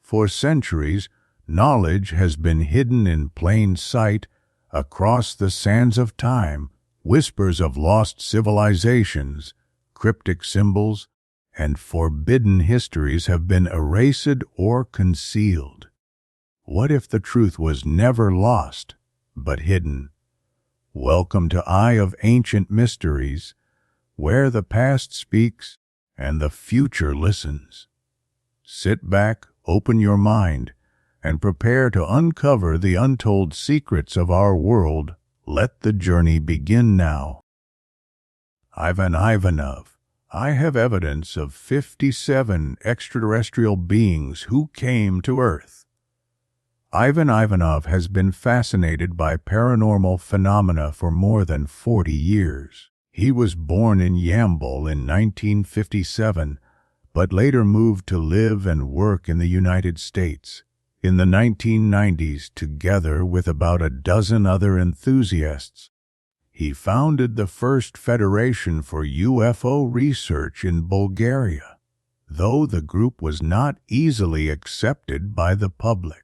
For centuries, knowledge has been hidden in plain sight across the sands of time. Whispers of lost civilizations, cryptic symbols, and forbidden histories have been erased or concealed. What if the truth was never lost, but hidden? Welcome to Eye of Ancient Mysteries, where the past speaks and the future listens. Sit back, open your mind, and prepare to uncover the untold secrets of our world. Let the journey begin now. Ivan Ivanov. I have evidence of 57 extraterrestrial beings who came to Earth. Ivan Ivanov has been fascinated by paranormal phenomena for more than 40 years. He was born in Yambol in 1957, but later moved to live and work in the United States. In the 1990s, together with about a dozen other enthusiasts, he founded the first Federation for UFO Research in Bulgaria, though the group was not easily accepted by the public.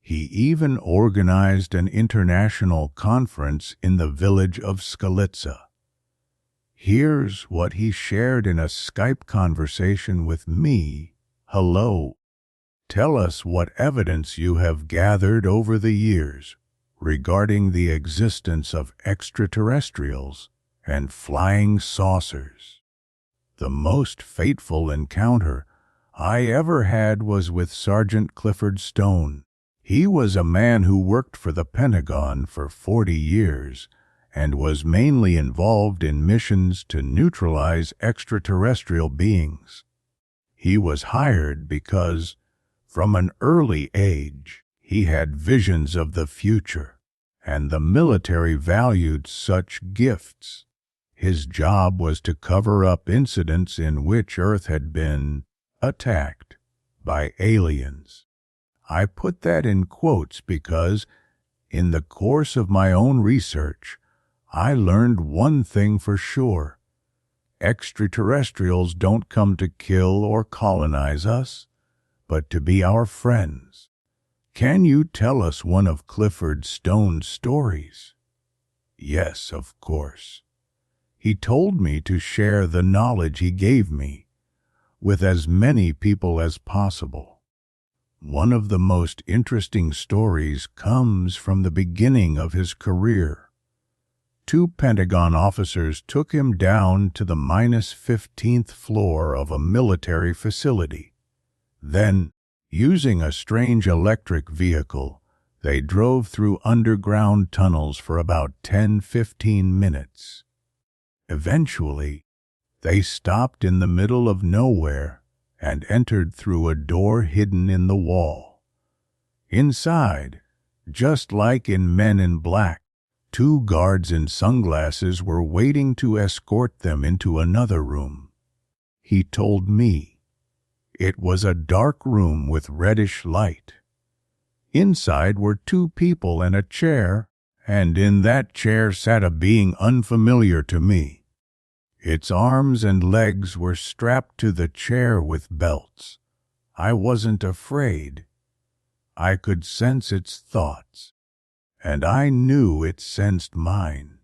He even organized an international conference in the village of Skalitsa. Here's what he shared in a Skype conversation with me. Hello. Tell us what evidence you have gathered over the years regarding the existence of extraterrestrials and flying saucers. The most fateful encounter I ever had was with Sergeant Clifford Stone. He was a man who worked for the Pentagon for 40 years and was mainly involved in missions to neutralize extraterrestrial beings. He was hired because, from an early age, he had visions of the future, and the military valued such gifts. His job was to cover up incidents in which Earth had been attacked by aliens. I put that in quotes because, in the course of my own research, I learned one thing for sure. Extraterrestrials don't come to kill or colonize us, but to be our friends. Can you tell us one of Clifford Stone's stories? Yes, of course. He told me to share the knowledge he gave me with as many people as possible. One of the most interesting stories comes from the beginning of his career. 2 Pentagon officers took him down to the -15th floor of a military facility. Then, using a strange electric vehicle, they drove through underground tunnels for about 10-15 minutes. Eventually, they stopped in the middle of nowhere and entered through a door hidden in the wall. Inside, just like in Men in Black, 2 guards in sunglasses were waiting to escort them into another room. He told me it was a dark room with reddish light. Inside were 2 people and a chair, and in that chair sat a being unfamiliar to me. Its arms and legs were strapped to the chair with belts. I wasn't afraid. I could sense its thoughts, and I knew it sensed mine.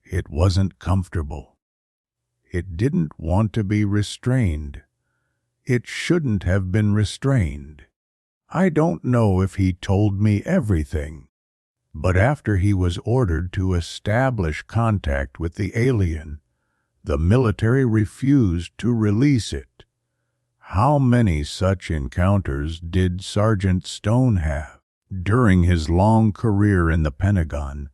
It wasn't comfortable. It didn't want to be restrained. It shouldn't have been restrained. I don't know if he told me everything, but after he was ordered to establish contact with the alien, the military refused to release it. How many such encounters did Sergeant Stone have? During his long career in the Pentagon,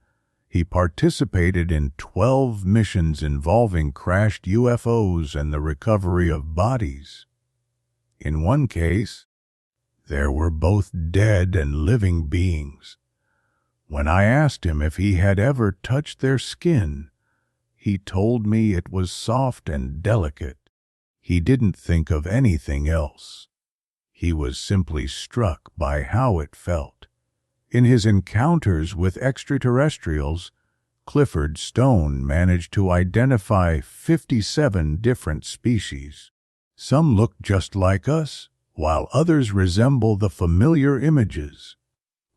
he participated in 12 missions involving crashed UFOs and the recovery of bodies. In one case, there were both dead and living beings. When I asked him if he had ever touched their skin, he told me it was soft and delicate. He didn't think of anything else. He was simply struck by how it felt. In his encounters with extraterrestrials, Clifford Stone managed to identify 57 different species. Some looked just like us, while others resemble the familiar images,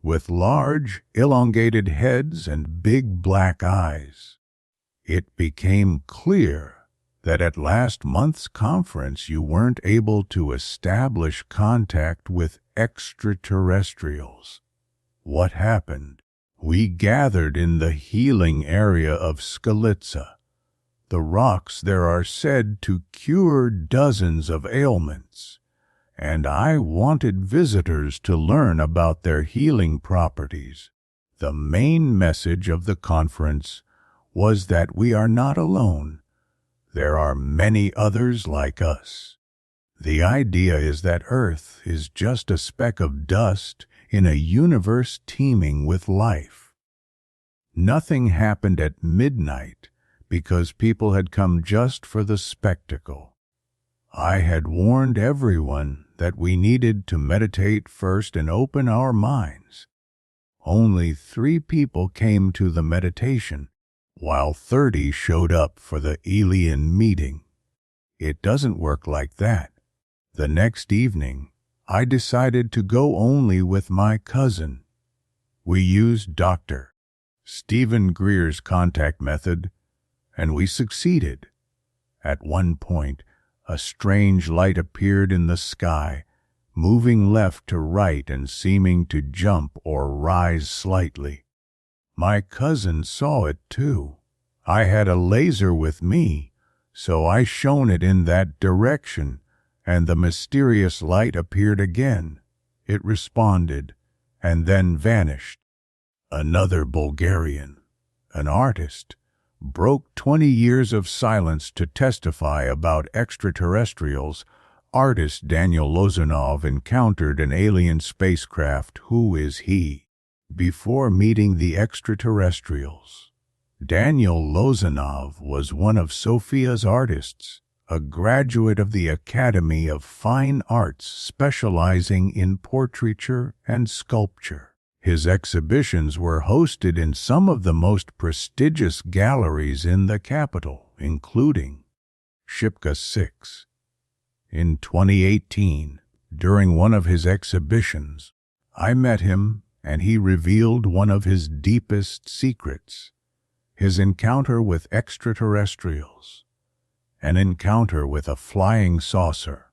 with large, elongated heads and big black eyes. It became clear that at last month's conference you weren't able to establish contact with extraterrestrials. What happened? We gathered in the healing area of Skalitsa, the rocks there are said to cure dozens of ailments, and I wanted visitors to learn about their healing properties. The main message of the conference was that we are not alone. There are many others like us. The idea is that Earth is just a speck of dust in a universe teeming with life. Nothing happened at midnight because people had come just for the spectacle. I had warned everyone that we needed to meditate first and open our minds. Only 3 people came to the meditation, while 30 showed up for the alien meeting. It doesn't work like that. The next evening, I decided to go only with my cousin. We used Dr. Stephen Greer's contact method, and we succeeded. At one point, a strange light appeared in the sky, moving left to right and seeming to jump or rise slightly. My cousin saw it too. I had a laser with me, so I shone it in that direction, and the mysterious light appeared again. It responded, and then vanished. Another Bulgarian, an artist, broke 20 years of silence to testify about extraterrestrials. Artist Daniel Lozanov encountered an alien spacecraft. Who is he? Before meeting the extraterrestrials, Daniel Lozanov was one of Sofia's artists, a graduate of the Academy of Fine Arts specializing in portraiture and sculpture. His exhibitions were hosted in some of the most prestigious galleries in the capital, including Shipka 6. In 2018, during one of his exhibitions, I met him and he revealed one of his deepest secrets, his encounter with extraterrestrials, an encounter with a flying saucer.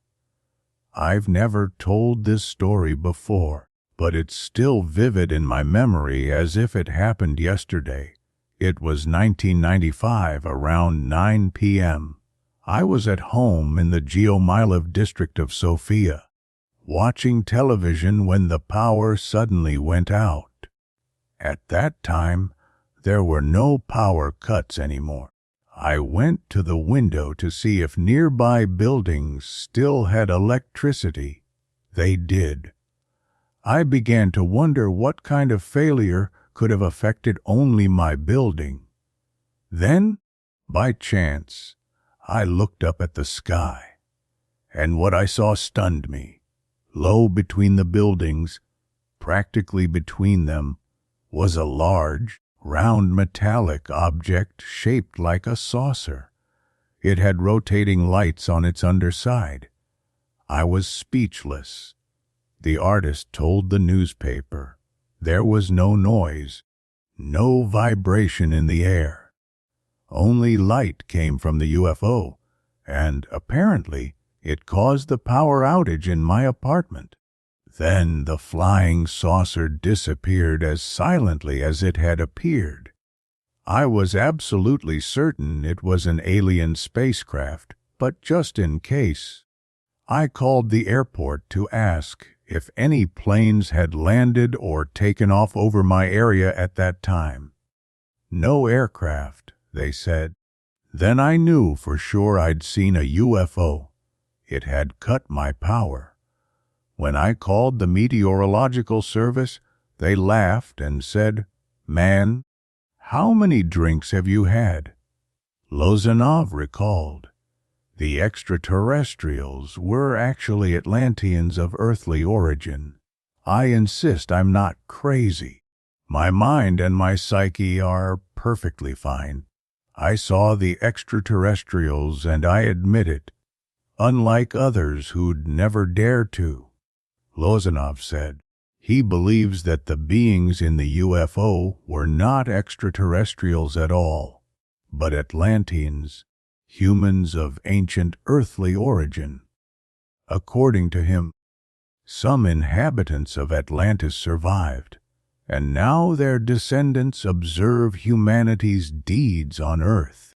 I've never told this story before, but it's still vivid in my memory as if it happened yesterday. It was 1995, around 9 p.m. I was at home in the Geomilev district of Sofia, watching television when the power suddenly went out. At that time, there were no power cuts anymore. I went to the window to see if nearby buildings still had electricity. They did. I began to wonder what kind of failure could have affected only my building. Then, by chance, I looked up at the sky, and what I saw stunned me. Low between the buildings, practically between them, was a large, round metallic object shaped like a saucer. It had rotating lights on its underside. I was speechless. The artist told the newspaper there was no noise, no vibration in the air. Only light came from the UFO, and apparently it caused the power outage in my apartment. Then the flying saucer disappeared as silently as it had appeared. I was absolutely certain it was an alien spacecraft, but just in case, I called the airport to ask if any planes had landed or taken off over my area at that time. No aircraft, they said. Then I knew for sure I'd seen a UFO. It had cut my power. When I called the meteorological service, they laughed and said, "Man, how many drinks have you had?" Lozanov recalled, the extraterrestrials were actually Atlanteans of earthly origin. I insist I'm not crazy. My mind and my psyche are perfectly fine. I saw the extraterrestrials and I admit it. unlike others who'd never dare to. Lozanov said he believes that the beings in the UFO were not extraterrestrials at all, but Atlanteans, humans of ancient earthly origin. According to him, some inhabitants of Atlantis survived, and now their descendants observe humanity's deeds on Earth.